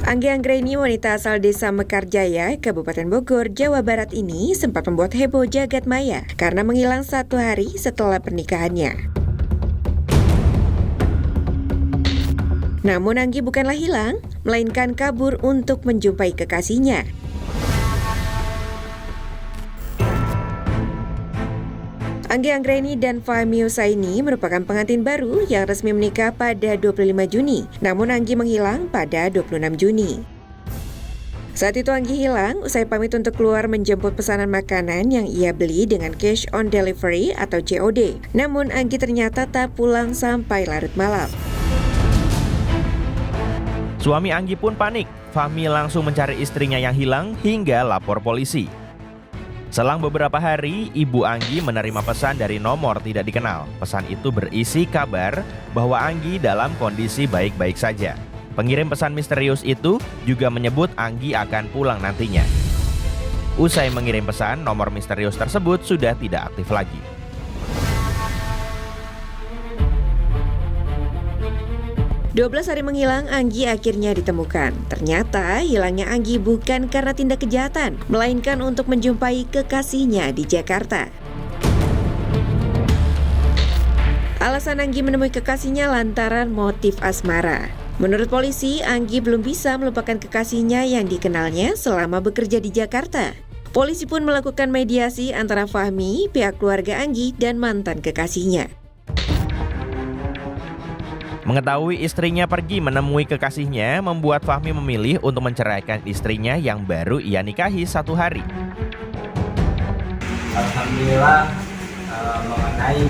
Anggi Anggraini, wanita asal desa Mekarjaya, Kabupaten Bogor, Jawa Barat ini sempat membuat heboh jagat maya karena menghilang 1 hari setelah pernikahannya. Namun Anggi bukanlah hilang, melainkan kabur untuk menjumpai kekasihnya. Anggi Anggraini dan Fahmi Husaini merupakan pengantin baru yang resmi menikah pada 25 Juni, namun Anggi menghilang pada 26 Juni. Saat itu Anggi hilang usai pamit untuk keluar menjemput pesanan makanan yang ia beli dengan cash on delivery atau COD. Namun Anggi ternyata tak pulang sampai larut malam. Suami Anggi pun panik. Fahmi langsung mencari istrinya yang hilang hingga lapor polisi. Selang beberapa hari, Ibu Anggi menerima pesan dari nomor tidak dikenal. Pesan itu berisi kabar bahwa Anggi dalam kondisi baik-baik saja. Pengirim pesan misterius itu juga menyebut Anggi akan pulang nantinya. Usai mengirim pesan, nomor misterius tersebut sudah tidak aktif lagi. 12 hari menghilang, Anggi akhirnya ditemukan. Ternyata hilangnya Anggi bukan karena tindak kejahatan, melainkan untuk menjumpai kekasihnya di Jakarta. Alasan Anggi menemui kekasihnya lantaran motif asmara. Menurut polisi, Anggi belum bisa melupakan kekasihnya yang dikenalnya selama bekerja di Jakarta. Polisi pun melakukan mediasi antara Fahmi, pihak keluarga Anggi, dan mantan kekasihnya. Mengetahui istrinya pergi menemui kekasihnya membuat Fahmi memilih untuk menceraikan istrinya yang baru ia nikahi 1 hari. Alhamdulillah, mengenai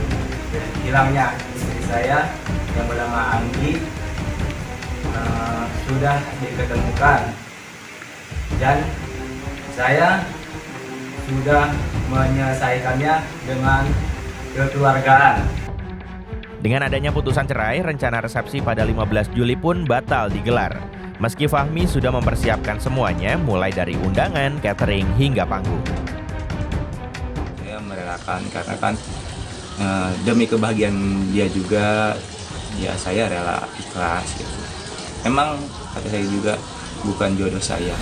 hilangnya istri saya yang bernama Anggi sudah diketemukan dan saya sudah menyelesaikannya dengan kekeluargaan. Dengan adanya putusan cerai, rencana resepsi pada 15 Juli pun batal digelar. Meski Fahmi sudah mempersiapkan semuanya, mulai dari undangan, catering, hingga panggung. Saya merelakan karena kan demi kebahagiaan dia juga, ya saya rela ikhlas gitu. Emang kata saya juga bukan jodoh saya.